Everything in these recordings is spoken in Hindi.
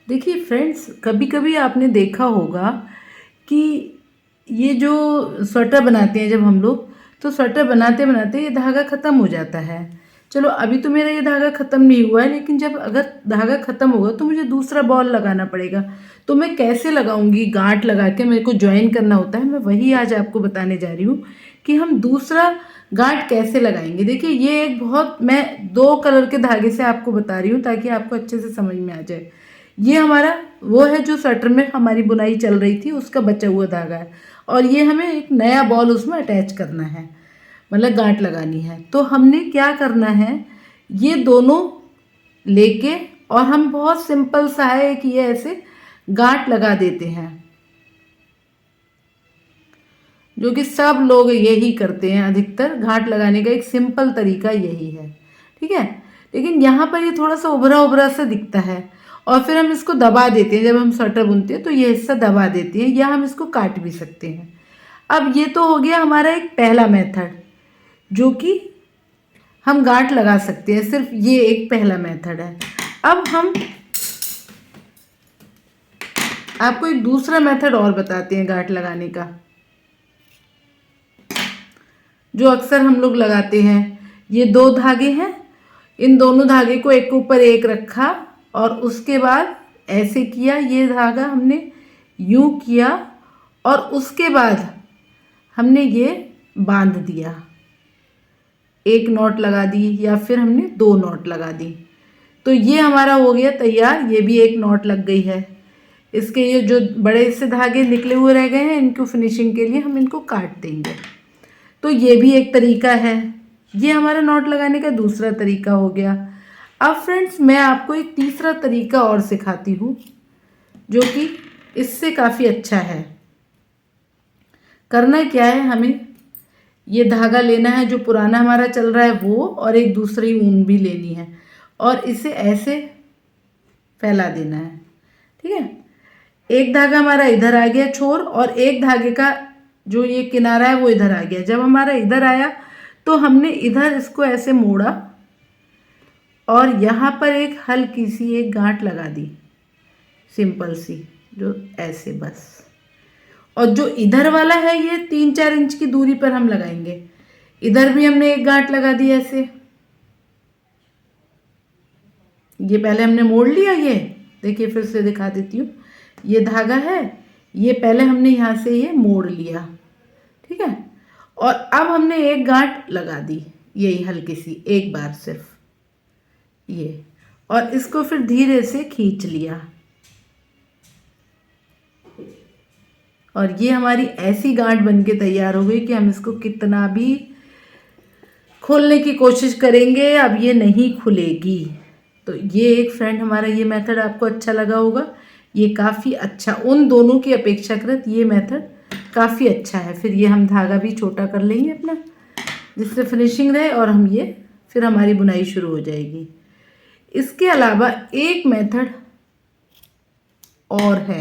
देखिए फ्रेंड्स, कभी कभी आपने देखा होगा कि ये जो स्वेटर बनाते हैं जब हम लोग, तो स्वेटर बनाते बनाते ये धागा ख़त्म हो जाता है। चलो अभी तो मेरा ये धागा ख़त्म नहीं हुआ है, लेकिन जब अगर धागा ख़त्म होगा तो मुझे दूसरा बॉल लगाना पड़ेगा। तो मैं कैसे लगाऊंगी? गांठ लगा के मेरे को ज्वाइन करना होता है। मैं वही आज आपको बताने जा रही हूँ कि हम दूसरा गांठ कैसे लगाएंगे। देखिए ये एक बहुत, मैं 2 कलर के धागे से आपको बता रही हूँ ताकि आपको अच्छे से समझ में आ जाए। ये हमारा वो है जो स्वेटर में हमारी बुनाई चल रही थी, उसका बचा हुआ धागा है, और ये हमें एक नया बॉल उसमें अटैच करना है, मतलब गांठ लगानी है। तो हमने क्या करना है, ये दोनों लेके, और हम बहुत सिंपल सा है कि ये ऐसे गांठ लगा देते हैं, जो कि सब लोग यही करते हैं। अधिकतर गांठ लगाने का एक सिंपल तरीका यही है, ठीक है। लेकिन यहाँ पर ये थोड़ा सा उभरा उभरा सा दिखता है, और फिर हम इसको दबा देते हैं। जब हम स्वेटर बुनते हैं तो ये हिस्सा दबा देते हैं, या हम इसको काट भी सकते हैं। अब ये तो हो गया हमारा एक पहला मेथड, जो कि हम गांठ लगा सकते हैं। सिर्फ ये एक पहला मेथड है। अब हम आपको एक दूसरा मेथड और बताते हैं गांठ लगाने का, जो अक्सर हम लोग लगाते हैं। ये 2 धागे हैं, इन दोनों धागे को एक के ऊपर एक रखा, और उसके बाद ऐसे किया, ये धागा हमने यूं किया, और उसके बाद हमने ये बांध दिया, एक नॉट लगा दी, या फिर हमने 2 नॉट लगा दी। तो ये हमारा हो गया तैयार। ये भी एक नॉट लग गई है। इसके ये जो बड़े से धागे निकले हुए रह गए हैं, इनको फिनिशिंग के लिए हम इनको काट देंगे। तो ये भी एक तरीका है। ये हमारा नॉट लगाने का दूसरा तरीका हो गया। अब फ्रेंड्स, मैं आपको एक तीसरा तरीका और सिखाती हूँ, जो कि इससे काफ़ी अच्छा है। करना क्या है, हमें ये धागा लेना है जो पुराना हमारा चल रहा है वो, और एक दूसरी ऊन भी लेनी है, और इसे ऐसे फैला देना है, ठीक है। एक धागा हमारा इधर आ गया छोर, और एक धागे का जो ये किनारा है वो इधर आ गया। जब हमारा इधर आया तो हमने इधर इसको ऐसे मोड़ा, और यहाँ पर एक हल्की सी एक गांठ लगा दी, सिंपल सी, जो ऐसे बस। और जो इधर वाला है ये 3-4 इंच की दूरी पर हम लगाएंगे। इधर भी हमने एक गांठ लगा दी ऐसे। ये पहले हमने मोड़ लिया, ये देखिए फिर से दिखा देती हूँ। ये धागा है, ये पहले हमने यहाँ से ये मोड़ लिया, ठीक है। और अब हमने एक गांठ लगा दी, यही हल्की सी, एक बार सिर्फ ये, और इसको फिर धीरे से खींच लिया, और ये हमारी ऐसी गांठ बनके तैयार हो गई कि हम इसको कितना भी खोलने की कोशिश करेंगे, अब ये नहीं खुलेगी। तो ये एक फ्रेंड हमारा ये मेथड आपको अच्छा लगा होगा। ये काफ़ी अच्छा, उन दोनों की अपेक्षाकृत ये मेथड काफ़ी अच्छा है। फिर ये हम धागा भी छोटा कर लेंगे अपना, जिससे फिनिशिंग रहे, और हम ये फिर हमारी बुनाई शुरू हो जाएगी। इसके अलावा एक मेथड और है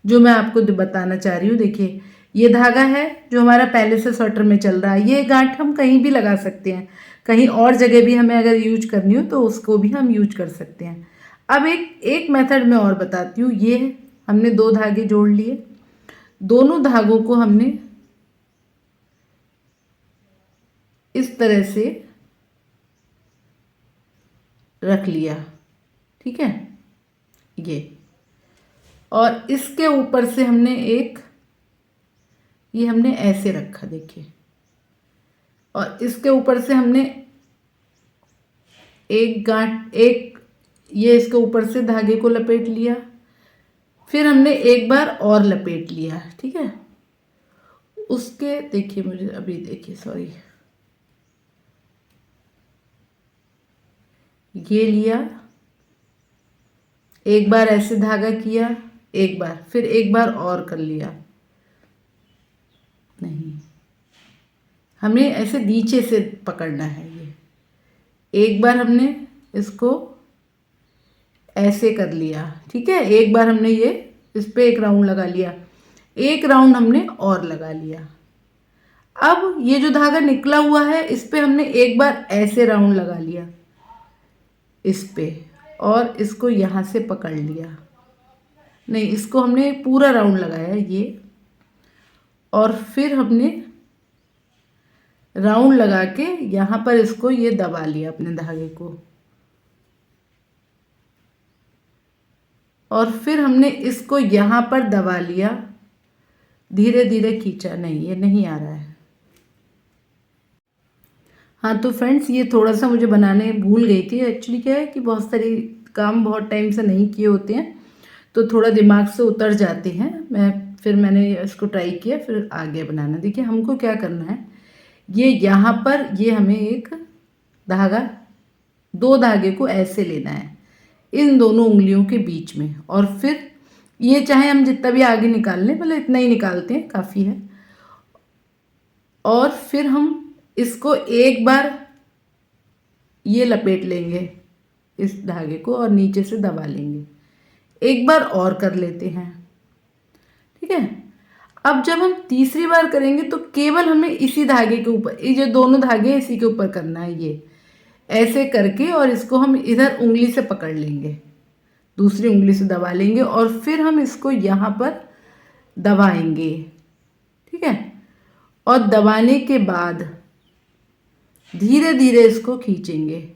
जो मैं आपको बताना चाह रही हूँ। देखिए ये धागा है जो हमारा पहले से स्वेटर में चल रहा है। ये गांठ हम कहीं भी लगा सकते हैं, कहीं और जगह भी हमें अगर यूज करनी हो तो उसको भी हम यूज कर सकते हैं। अब एक मेथड मैं और बताती हूँ। ये हमने 2 धागे जोड़ लिए, दोनों धागों को हमने इस तरह से रख लिया, ठीक है, ये। और इसके ऊपर से हमने एक, ये हमने ऐसे रखा, देखिए, और इसके ऊपर से हमने एक गांठ, एक ये इसके ऊपर से धागे को लपेट लिया, फिर हमने एक बार और लपेट लिया, ठीक है। उसके देखिए, मुझे अभी देखिए, सॉरी, ये लिया, एक बार ऐसे धागा किया, एक बार, फिर एक बार और कर लिया, नहीं, हमें ऐसे नीचे से पकड़ना है। ये एक बार हमने इसको ऐसे कर लिया, ठीक है, एक बार हमने ये इस पे एक राउंड लगा लिया, एक राउंड हमने और लगा लिया। अब ये जो धागा निकला हुआ है इस पे हमने एक बार ऐसे राउंड लगा लिया इस पे, और इसको यहाँ से पकड़ लिया, नहीं इसको हमने पूरा राउंड लगाया ये, और फिर हमने राउंड लगा के यहाँ पर इसको ये दबा लिया अपने धागे को, और फिर हमने इसको यहाँ पर दबा लिया, धीरे धीरे खींचा, नहीं ये नहीं आ रहा है। हाँ तो फ्रेंड्स ये थोड़ा सा मुझे बनाने भूल गई थी, एक्चुअली क्या है कि बहुत सारी काम बहुत टाइम से नहीं किए होते हैं तो थोड़ा दिमाग से उतर जाते हैं। फिर मैंने इसको ट्राई किया, फिर आगे बनाना। देखिए हमको क्या करना है, ये यहाँ पर ये हमें एक धागा, 2 धागे को ऐसे लेना है इन दोनों उंगलियों के बीच में, और फिर ये चाहे हम जितना भी आगे निकाल लें, मतलब इतना ही निकालते हैं काफ़ी है, और फिर हम इसको एक बार ये लपेट लेंगे इस धागे को और नीचे से दबा लेंगे, एक बार और कर लेते हैं, ठीक है। अब जब हम तीसरी बार करेंगे तो केवल हमें इसी धागे के ऊपर, ये जो दोनों धागे हैं इसी के ऊपर करना है, ये ऐसे करके, और इसको हम इधर उंगली से पकड़ लेंगे, दूसरी उंगली से दबा लेंगे, और फिर हम इसको यहाँ पर दबाएंगे, ठीक है। और दबाने के बाद धीरे धीरे इसको खींचेंगे,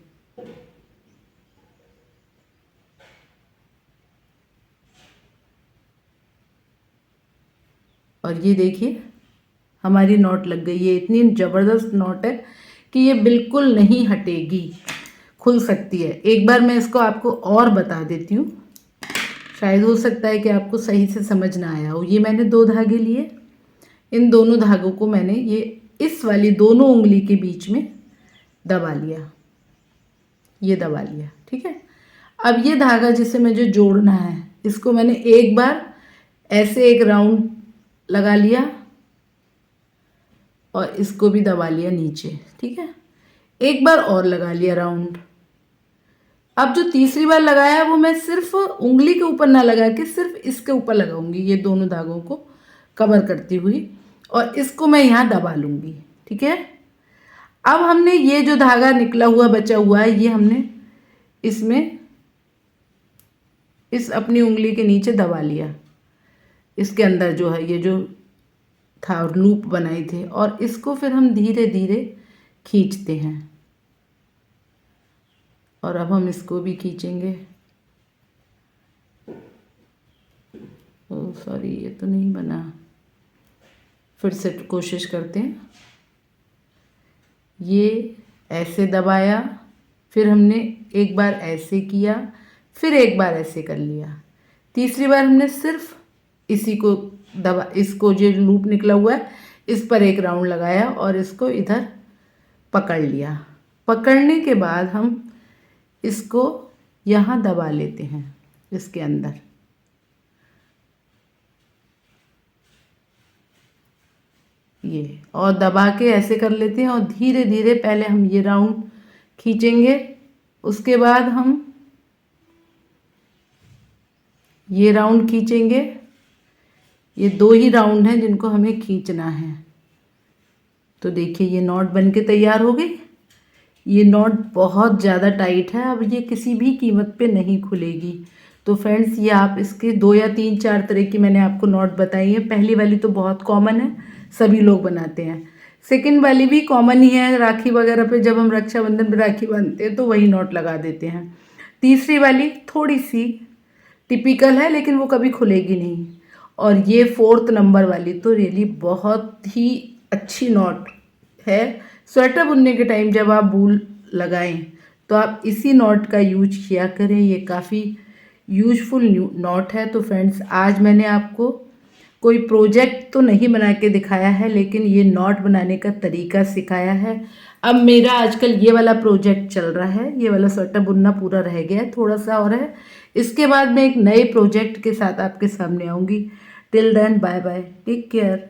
और ये देखिए हमारी नॉट लग गई है। इतनी ज़बरदस्त नॉट है कि ये बिल्कुल नहीं हटेगी, खुल सकती है। एक बार मैं इसको आपको और बता देती हूँ, शायद हो सकता है कि आपको सही से समझ ना आया हो। ये मैंने 2 धागे लिए, इन दोनों धागों को मैंने ये इस वाली दोनों उंगली के बीच में दबा लिया, ये दबा लिया, ठीक है। अब ये धागा जिसे मुझे जोड़ना है, इसको मैंने एक बार ऐसे एक राउंड लगा लिया और इसको भी दबा लिया नीचे, ठीक है। एक बार और लगा लिया राउंड। अब जो तीसरी बार लगाया वो मैं सिर्फ उंगली के ऊपर ना लगा के सिर्फ इसके ऊपर लगाऊंगी, ये दोनों धागों को कवर करती हुई, और इसको मैं यहाँ दबा लूँगी, ठीक है। अब हमने ये जो धागा निकला हुआ बचा हुआ है, ये हमने इसमें इस अपनी उंगली के नीचे दबा लिया, इसके अंदर जो है ये जो था लूप बनाई थे, और इसको फिर हम धीरे धीरे खींचते हैं, और अब हम इसको भी खींचेंगे। ओह सॉरी, ये तो नहीं बना, फिर से कोशिश करते हैं। ये ऐसे दबाया, फिर हमने एक बार ऐसे किया, फिर एक बार ऐसे कर लिया, तीसरी बार हमने सिर्फ इसी को दबा, इसको जो लूप निकला हुआ है इस पर एक राउंड लगाया और इसको इधर पकड़ लिया। पकड़ने के बाद हम इसको यहाँ दबा लेते हैं इसके अंदर, ये, और दबा के ऐसे कर लेते हैं, और धीरे धीरे पहले हम ये राउंड खींचेंगे, उसके बाद हम ये राउंड खींचेंगे। ये 2 ही राउंड हैं जिनको हमें खींचना है। तो देखिए ये नॉट बन के तैयार हो गई। ये नॉट बहुत ज़्यादा टाइट है, अब ये किसी भी कीमत पे नहीं खुलेगी। तो फ्रेंड्स ये आप इसके 2 या 3 4 तरह की मैंने आपको नॉट बताई है। पहली वाली तो बहुत कॉमन है, सभी लोग बनाते हैं। सेकंड वाली भी कॉमन ही है, राखी वगैरह पे जब हम रक्षाबंधन पे राखी बांधते हैं तो वही नॉट लगा देते हैं। तीसरी वाली थोड़ी सी टिपिकल है लेकिन वो कभी खुलेगी नहीं। और ये 4th नंबर वाली तो रियली बहुत ही अच्छी नॉट है। स्वेटर बुनने के टाइम जब आप वूल लगाएं तो आप इसी नॉट का यूज किया करें, ये काफ़ी यूजफुल नॉट है। तो फ्रेंड्स आज मैंने आपको कोई प्रोजेक्ट तो नहीं बना के दिखाया है, लेकिन ये नॉट बनाने का तरीका सिखाया है। अब मेरा आजकल ये वाला प्रोजेक्ट चल रहा है, ये वाला स्वेटर बुनना पूरा रह गया है, थोड़ा सा और है। इसके बाद मैं एक नए प्रोजेक्ट के साथ आपके सामने आऊँगी। Till then bye bye, take care.